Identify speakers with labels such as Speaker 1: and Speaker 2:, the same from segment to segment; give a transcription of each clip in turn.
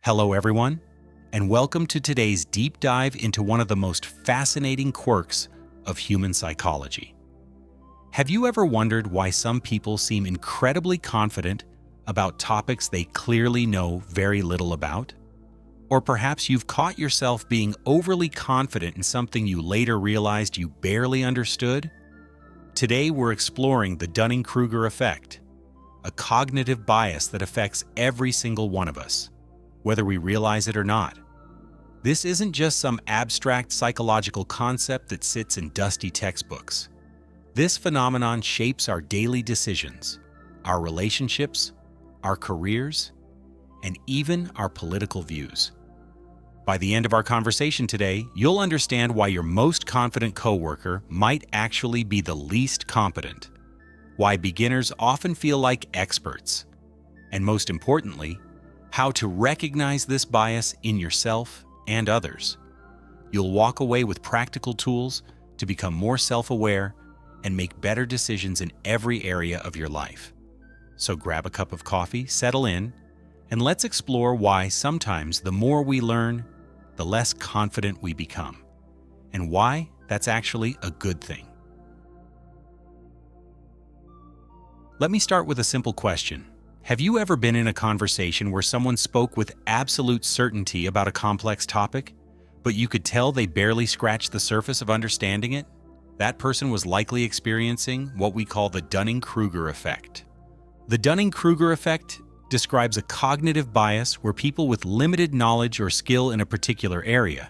Speaker 1: Hello everyone, and welcome to today's deep dive into one of the most fascinating quirks of human psychology. Have you ever wondered why some people seem incredibly confident about topics they clearly know very little about? Or perhaps you've caught yourself being overly confident in something you later realized you barely understood? Today we're exploring the Dunning-Kruger Effect, a cognitive bias that affects every single one of us, whether we realize it or not. This isn't just some abstract psychological concept that sits in dusty textbooks. This phenomenon shapes our daily decisions, our relationships, our careers, and even our political views. By the end of our conversation today, you'll understand why your most confident coworker might actually be the least competent, why beginners often feel like experts, and most importantly, how to recognize this bias in yourself and others. You'll walk away with practical tools to become more self-aware and make better decisions in every area of your life. So grab a cup of coffee, settle in, and let's explore why sometimes the more we learn, the less confident we become, and why that's actually a good thing. Let me start with a simple question. Have you ever been in a conversation where someone spoke with absolute certainty about a complex topic, but you could tell they barely scratched the surface of understanding it? That person was likely experiencing what we call the Dunning-Kruger Effect. The Dunning-Kruger Effect describes a cognitive bias where people with limited knowledge or skill in a particular area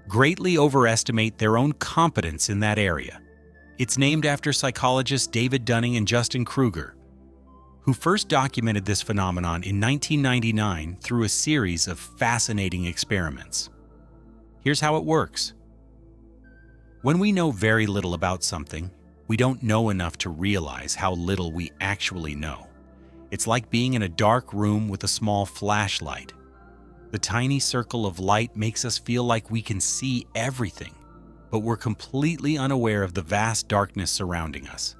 Speaker 1: greatly overestimate their own competence in that area. It's named after psychologists David Dunning and Justin Kruger, who first documented this phenomenon in 1999 through a series of fascinating experiments. Here's how it works. When we know very little about something, we don't know enough to realize how little we actually know. It's like being in a dark room with a small flashlight. The tiny circle of light makes us feel like we can see everything, but we're completely unaware of the vast darkness surrounding us.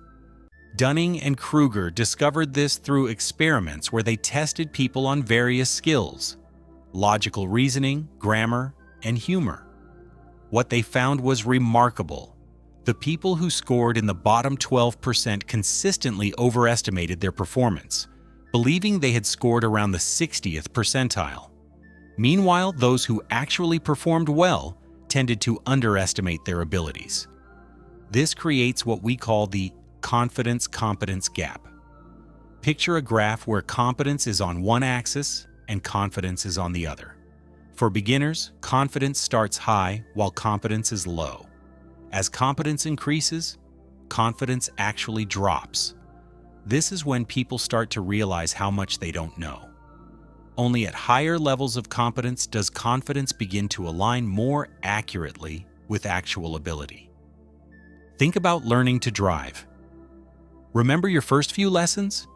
Speaker 1: Dunning and Kruger discovered this through experiments where they tested people on various skills: logical reasoning, grammar, and humor. What they found was remarkable. The people who scored in the bottom 12% consistently overestimated their performance, believing they had scored around the 60th percentile. Meanwhile, those who actually performed well tended to underestimate their abilities. This creates what we call the confidence-competence gap. Picture a graph where competence is on one axis and confidence is on the other. For beginners, confidence starts high while competence is low. As competence increases, confidence actually drops. This is when people start to realize how much they don't know. Only at higher levels of competence does confidence begin to align more accurately with actual ability. Think about learning to drive. Remember your first few lessons?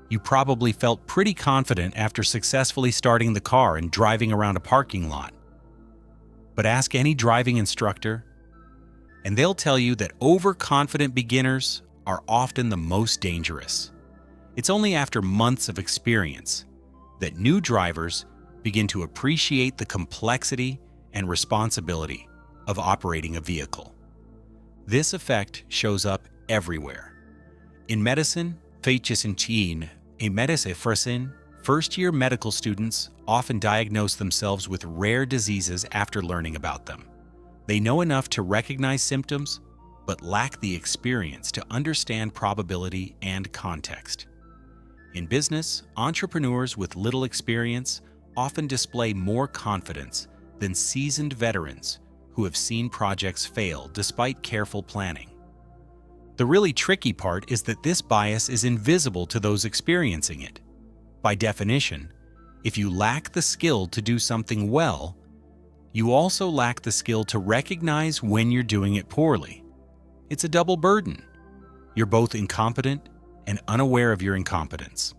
Speaker 1: You probably felt pretty confident after successfully starting the car and driving around a parking lot. But ask any driving instructor, and they'll tell you that overconfident beginners are often the most dangerous. It's only after months of experience that new drivers begin to appreciate the complexity and responsibility of operating a vehicle. This effect shows up everywhere. In medicine, first-year medical students often diagnose themselves with rare diseases after learning about them. They know enough to recognize symptoms, but lack the experience to understand probability and context. In business, entrepreneurs with little experience often display more confidence than seasoned veterans who have seen projects fail despite careful planning. The really tricky part is that this bias is invisible to those experiencing it. By definition, if you lack the skill to do something well, you also lack the skill to recognize when you're doing it poorly. It's a double burden. You're both incompetent and unaware of your incompetence.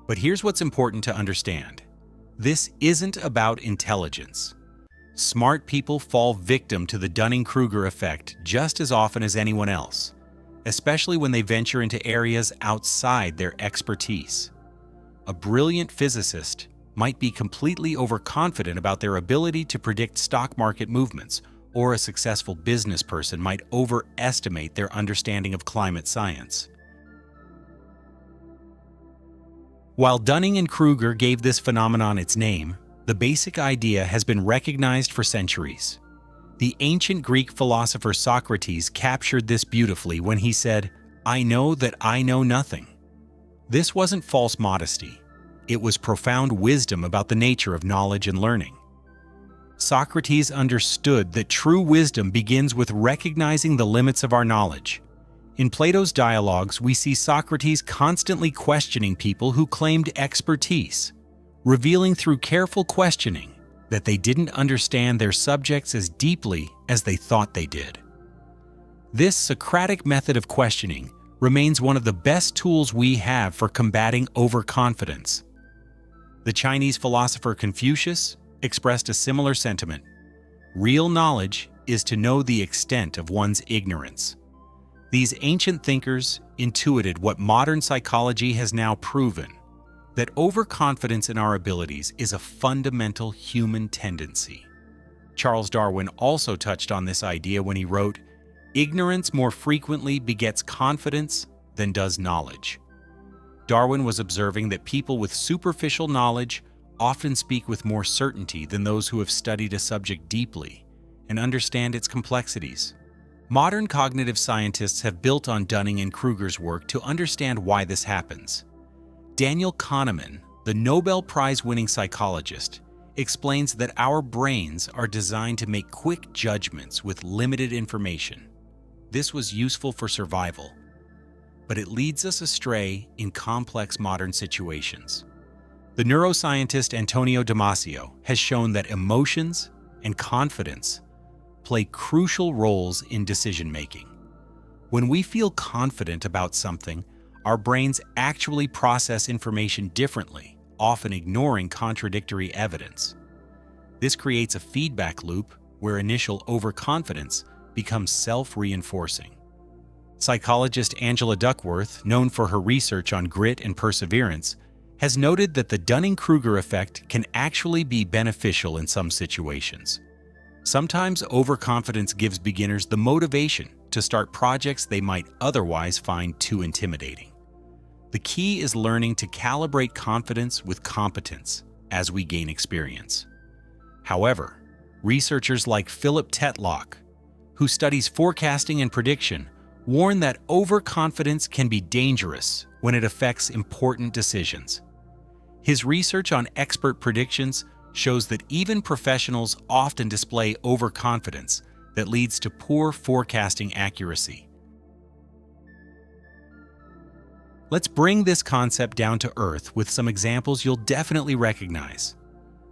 Speaker 1: But here's what's important to understand. This isn't about intelligence. Smart people fall victim to the Dunning-Kruger effect just as often as anyone else, especially when they venture into areas outside their expertise. A brilliant physicist might be completely overconfident about their ability to predict stock market movements, or a successful business person might overestimate their understanding of climate science. While Dunning and Kruger gave this phenomenon its name, the basic idea has been recognized for centuries. The ancient Greek philosopher Socrates captured this beautifully when he said, "I know that I know nothing." This wasn't false modesty. It was profound wisdom about the nature of knowledge and learning. Socrates understood that true wisdom begins with recognizing the limits of our knowledge. In Plato's dialogues, we see Socrates constantly questioning people who claimed expertise, revealing through careful questioning that they didn't understand their subjects as deeply as they thought they did. This Socratic method of questioning remains one of the best tools we have for combating overconfidence. The Chinese philosopher Confucius expressed a similar sentiment. Real knowledge is to know the extent of one's ignorance. These ancient thinkers intuited what modern psychology has now proven, that overconfidence in our abilities is a fundamental human tendency. Charles Darwin also touched on this idea when he wrote, "Ignorance more frequently begets confidence than does knowledge." Darwin was observing that people with superficial knowledge often speak with more certainty than those who have studied a subject deeply and understand its complexities. Modern cognitive scientists have built on Dunning and Kruger's work to understand why this happens. Daniel Kahneman, the Nobel Prize-winning psychologist, explains that our brains are designed to make quick judgments with limited information. This was useful for survival, but it leads us astray in complex modern situations. The neuroscientist Antonio Damasio has shown that emotions and confidence play crucial roles in decision-making. When we feel confident about something, our brains actually process information differently, often ignoring contradictory evidence. This creates a feedback loop where initial overconfidence becomes self-reinforcing. Psychologist Angela Duckworth, known for her research on grit and perseverance, has noted that the Dunning-Kruger effect can actually be beneficial in some situations. Sometimes overconfidence gives beginners the motivation to start projects they might otherwise find too intimidating. The key is learning to calibrate confidence with competence as we gain experience. However, researchers like Philip Tetlock, who studies forecasting and prediction, warn that overconfidence can be dangerous when it affects important decisions. His research on expert predictions shows that even professionals often display overconfidence that leads to poor forecasting accuracy. Let's bring this concept down to earth with some examples you'll definitely recognize.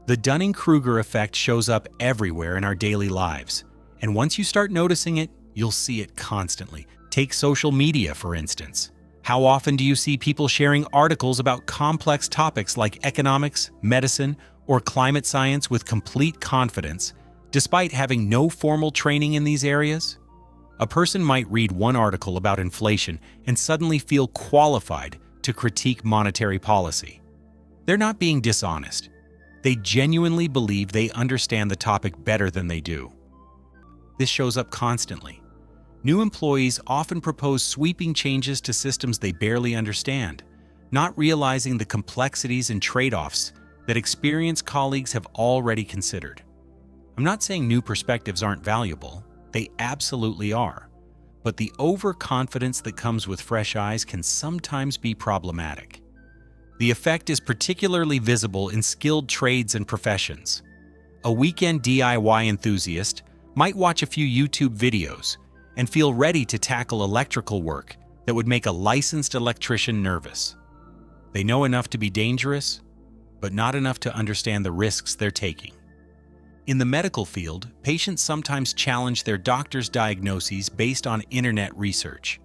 Speaker 1: The Dunning-Kruger effect shows up everywhere in our daily lives, and once you start noticing it, you'll see it constantly. Take social media, for instance. How often do you see people sharing articles about complex topics like economics, medicine, or climate science with complete confidence, despite having no formal training in these areas? A person might read one article about inflation and suddenly feel qualified to critique monetary policy. They're not being dishonest. They genuinely believe they understand the topic better than they do. This shows up constantly. New employees often propose sweeping changes to systems they barely understand, not realizing the complexities and trade-offs that experienced colleagues have already considered. I'm not saying new perspectives aren't valuable. They absolutely are. But the overconfidence that comes with fresh eyes can sometimes be problematic. The effect is particularly visible in skilled trades and professions. A weekend DIY enthusiast might watch a few YouTube videos and feel ready to tackle electrical work that would make a licensed electrician nervous. They know enough to be dangerous, but not enough to understand the risks they're taking. In the medical field, patients sometimes challenge their doctor's diagnoses based on internet research.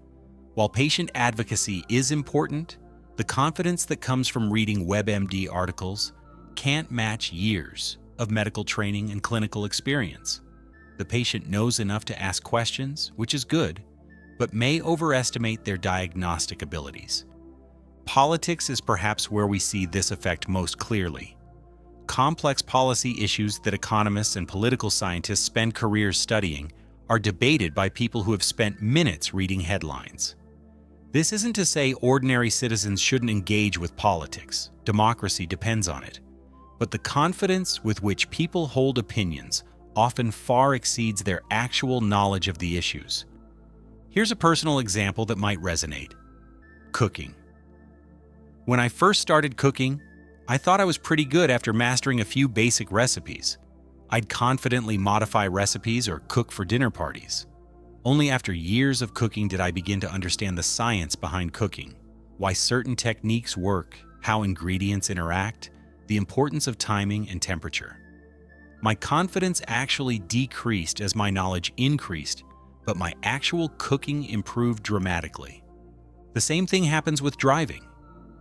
Speaker 1: While patient advocacy is important, the confidence that comes from reading WebMD articles can't match years of medical training and clinical experience. The patient knows enough to ask questions, which is good, but may overestimate their diagnostic abilities. Politics is perhaps where we see this effect most clearly. complex policy issues that economists and political scientists spend careers studying are debated by people who have spent minutes reading headlines. This isn't to say ordinary citizens shouldn't engage with politics. Democracy depends on it. But the confidence with which people hold opinions often far exceeds their actual knowledge of the issues. Here's a personal example that might resonate. Cooking. When I first started cooking, I thought I was pretty good after mastering a few basic recipes. I'd confidently modify recipes or cook for dinner parties. Only after years of cooking did I begin to understand the science behind cooking, why certain techniques work, how ingredients interact, the importance of timing and temperature. My confidence actually decreased as my knowledge increased, but my actual cooking improved dramatically. The same thing happens with driving.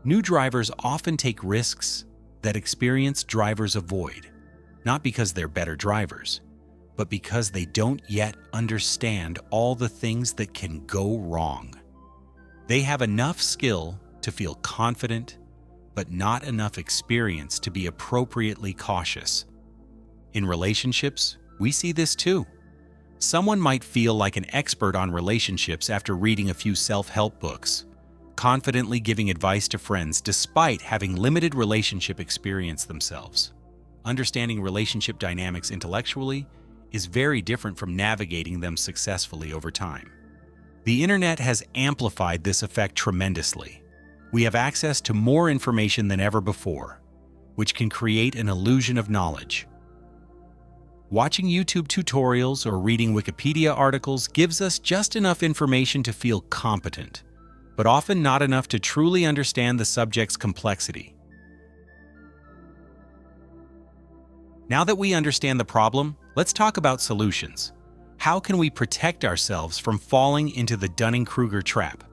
Speaker 1: New drivers often take risks that experienced drivers avoid, not because they're better drivers, but because they don't yet understand all the things that can go wrong. They have enough skill to feel confident, but not enough experience to be appropriately cautious. In relationships, we see this too. Someone might feel like an expert on relationships after reading a few self-help books, confidently giving advice to friends despite having limited relationship experience themselves. Understanding relationship dynamics intellectually is very different from navigating them successfully over time. The internet has amplified this effect tremendously. We have access to more information than ever before, which can create an illusion of knowledge. Watching YouTube tutorials or reading Wikipedia articles gives us just enough information to feel competent, but often not enough to truly understand the subject's complexity. Now that we understand the problem, let's talk about solutions. How can we protect ourselves from falling into the Dunning-Kruger trap?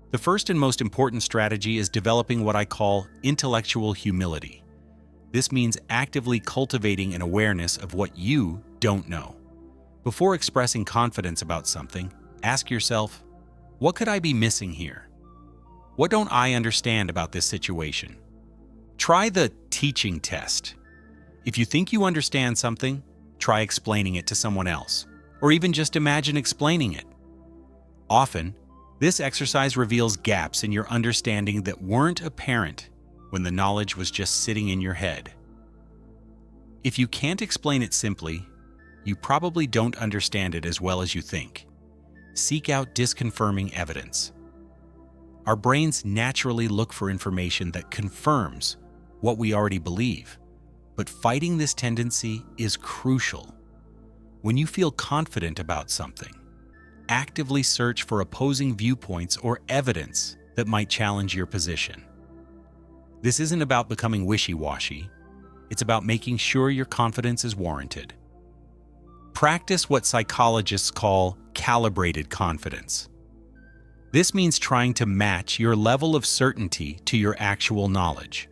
Speaker 1: The first and most important strategy is developing what I call intellectual humility. This means actively cultivating an awareness of what you don't know. Before expressing confidence about something, ask yourself, what could I be missing here? What don't I understand about this situation? Try the teaching test. If you think you understand something, try explaining it to someone else, or even just imagine explaining it. Often, this exercise reveals gaps in your understanding that weren't apparent when the knowledge was just sitting in your head. If you can't explain it simply, you probably don't understand it as well as you think. Seek out disconfirming evidence. Our brains naturally look for information that confirms what we already believe, but fighting this tendency is crucial. When you feel confident about something, actively search for opposing viewpoints or evidence that might challenge your position. This isn't about becoming wishy-washy. It's about making sure your confidence is warranted. Practice what psychologists call calibrated confidence. This means trying to match your level of certainty to your actual knowledge.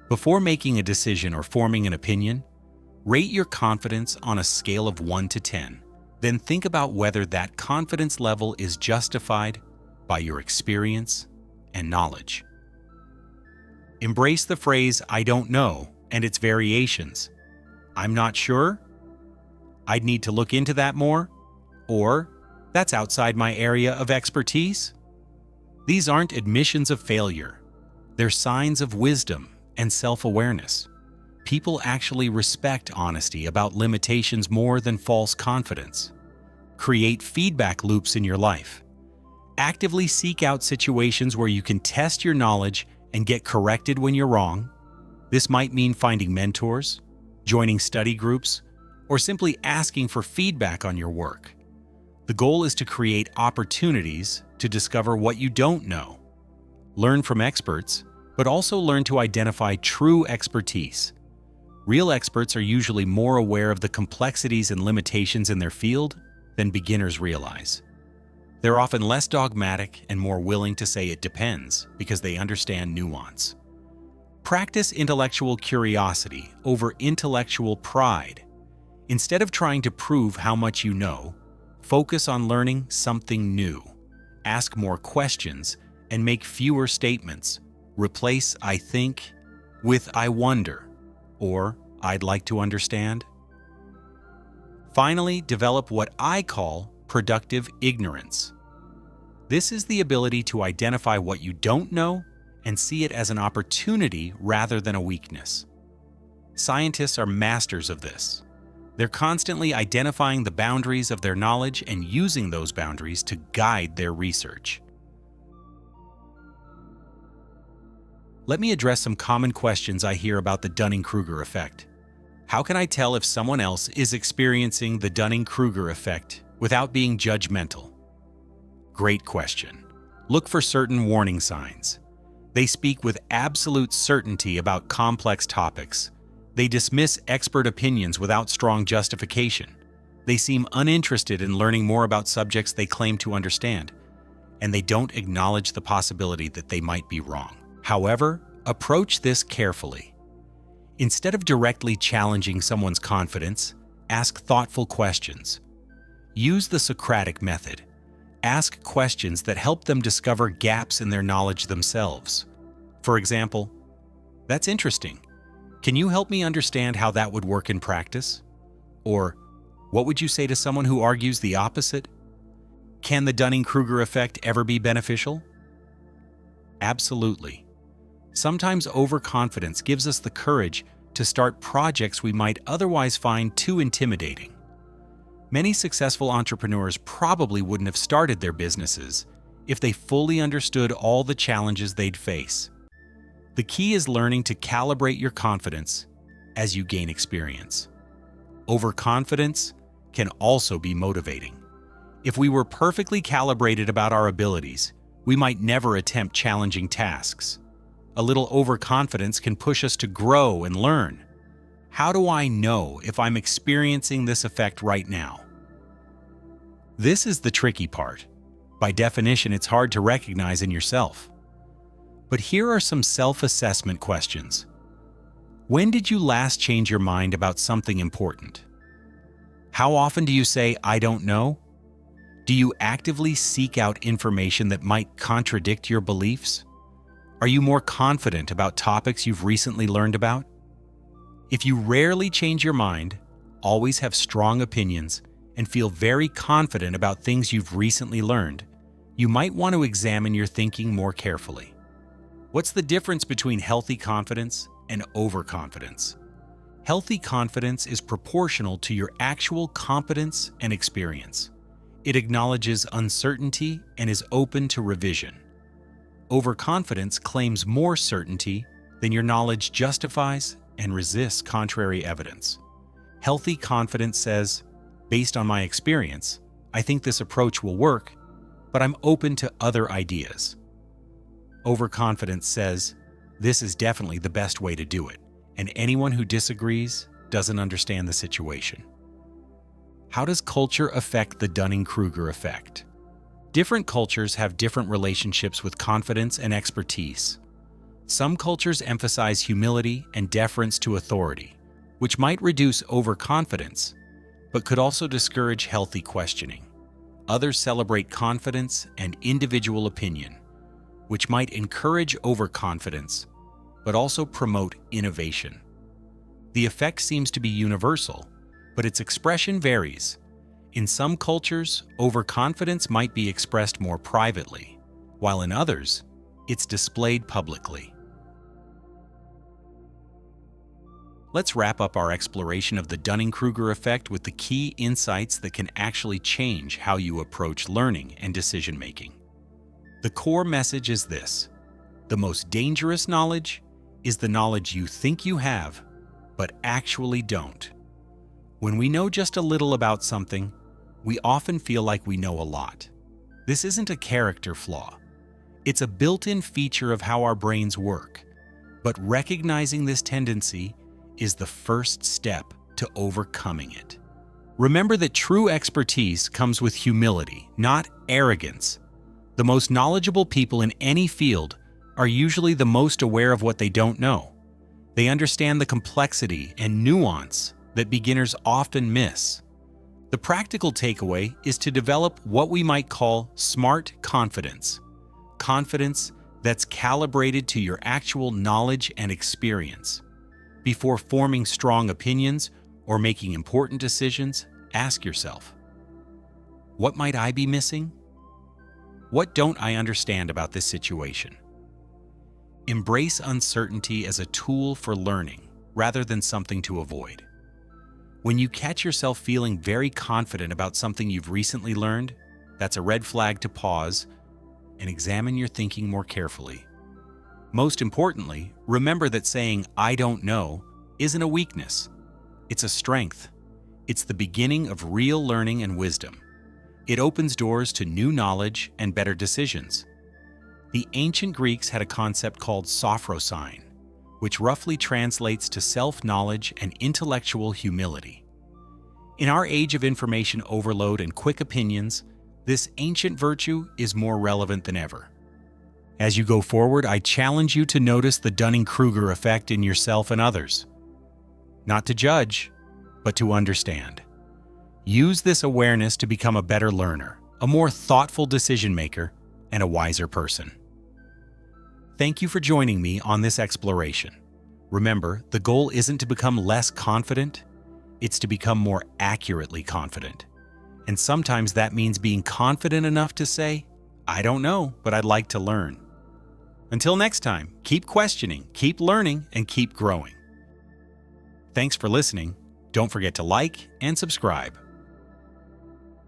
Speaker 1: Before making a decision or forming an opinion, rate your confidence on a scale of 1 to 10. Then think about whether that confidence level is justified by your experience and knowledge. Embrace the phrase, "I don't know," and its variations. "I'm not sure," "I'd need to look into that more," or "That's outside my area of expertise." These aren't admissions of failure. They're signs of wisdom and self-awareness. People actually respect honesty about limitations more than false confidence. Create feedback loops in your life. Actively seek out situations where you can test your knowledge and get corrected when you're wrong. This might mean finding mentors, joining study groups, or simply asking for feedback on your work. The goal is to create opportunities to discover what you don't know. Learn from experts, but also learn to identify true expertise. Real experts are usually more aware of the complexities and limitations in their field than beginners realize. They're often less dogmatic and more willing to say it depends because they understand nuance. Practice intellectual curiosity over intellectual pride. Instead of trying to prove how much you know, focus on learning something new. Ask more questions and make fewer statements. Replace "I think" with "I wonder," or I'd like to understand. Finally, develop what I call productive ignorance. This is the ability to identify what you don't know and see it as an opportunity rather than a weakness. Scientists are masters of this. They're constantly identifying the boundaries of their knowledge and using those boundaries to guide their research. Let me address some common questions I hear about the Dunning-Kruger effect. How can I tell if someone else is experiencing the Dunning-Kruger effect without being judgmental? Great question. Look for certain warning signs. They speak with absolute certainty about complex topics. They dismiss expert opinions without strong justification. They seem uninterested in learning more about subjects they claim to understand, and they don't acknowledge the possibility that they might be wrong. However, approach this carefully. Instead of directly challenging someone's confidence, ask thoughtful questions. Use the Socratic method. Ask questions that help them discover gaps in their knowledge themselves. For example, "That's interesting. Can you help me understand how that would work in practice?" Or, "What would you say to someone who argues the opposite?" Can the Dunning-Kruger effect ever be beneficial? Absolutely. Sometimes overconfidence gives us the courage to start projects we might otherwise find too intimidating. Many successful entrepreneurs probably wouldn't have started their businesses if they fully understood all the challenges they'd face. The key is learning to calibrate your confidence as you gain experience. Overconfidence can also be motivating. If we were perfectly calibrated about our abilities, we might never attempt challenging tasks. A little overconfidence can push us to grow and learn. How do I know if I'm experiencing this effect right now? This is the tricky part. By definition, it's hard to recognize in yourself. But here are some self-assessment questions. When did you last change your mind about something important? How often do you say, "I don't know"? Do you actively seek out information that might contradict your beliefs? Are you more confident about topics you've recently learned about? If you rarely change your mind, always have strong opinions, and feel very confident about things you've recently learned, you might want to examine your thinking more carefully. What's the difference between healthy confidence and overconfidence? Healthy confidence is proportional to your actual competence and experience. It acknowledges uncertainty and is open to revision. Overconfidence claims more certainty than your knowledge justifies and resists contrary evidence. Healthy confidence says, "Based on my experience, I think this approach will work, but I'm open to other ideas." Overconfidence says, "This is definitely the best way to do it, and anyone who disagrees doesn't understand the situation." How does culture affect the Dunning-Kruger effect? Different cultures have different relationships with confidence and expertise. Some cultures emphasize humility and deference to authority, which might reduce overconfidence, but could also discourage healthy questioning. Others celebrate confidence and individual opinion, which might encourage overconfidence, but also promote innovation. The effect seems to be universal, but its expression varies. In some cultures, overconfidence might be expressed more privately, while in others, it's displayed publicly. Let's wrap up our exploration of the Dunning-Kruger effect with the key insights that can actually change how you approach learning and decision-making. The core message is this: the most dangerous knowledge is the knowledge you think you have, but actually don't. When we know just a little about something, we often feel like we know a lot. This isn't a character flaw. It's a built-in feature of how our brains work. But recognizing this tendency is the first step to overcoming it. Remember that true expertise comes with humility, not arrogance. The most knowledgeable people in any field are usually the most aware of what they don't know. They understand the complexity and nuance that beginners often miss. The practical takeaway is to develop what we might call smart confidence. Confidence that's calibrated to your actual knowledge and experience. Before forming strong opinions or making important decisions, ask yourself, what might I be missing? What don't I understand about this situation? Embrace uncertainty as a tool for learning rather than something to avoid. When you catch yourself feeling very confident about something you've recently learned, that's a red flag to pause and examine your thinking more carefully. Most importantly, remember that saying, "I don't know," isn't a weakness. It's a strength. It's the beginning of real learning and wisdom. It opens doors to new knowledge and better decisions. The ancient Greeks had a concept called sophrosine, which roughly translates to self-knowledge and intellectual humility. In our age of information overload and quick opinions, this ancient virtue is more relevant than ever. As you go forward, I challenge you to notice the Dunning-Kruger effect in yourself and others. Not to judge, but to understand. Use this awareness to become a better learner, a more thoughtful decision maker, and a wiser person. Thank you for joining me on this exploration. Remember, the goal isn't to become less confident, it's to become more accurately confident. And sometimes that means being confident enough to say, "I don't know, but I'd like to learn." Until next time, keep questioning, keep learning, and keep growing. Thanks for listening. Don't forget to like and subscribe.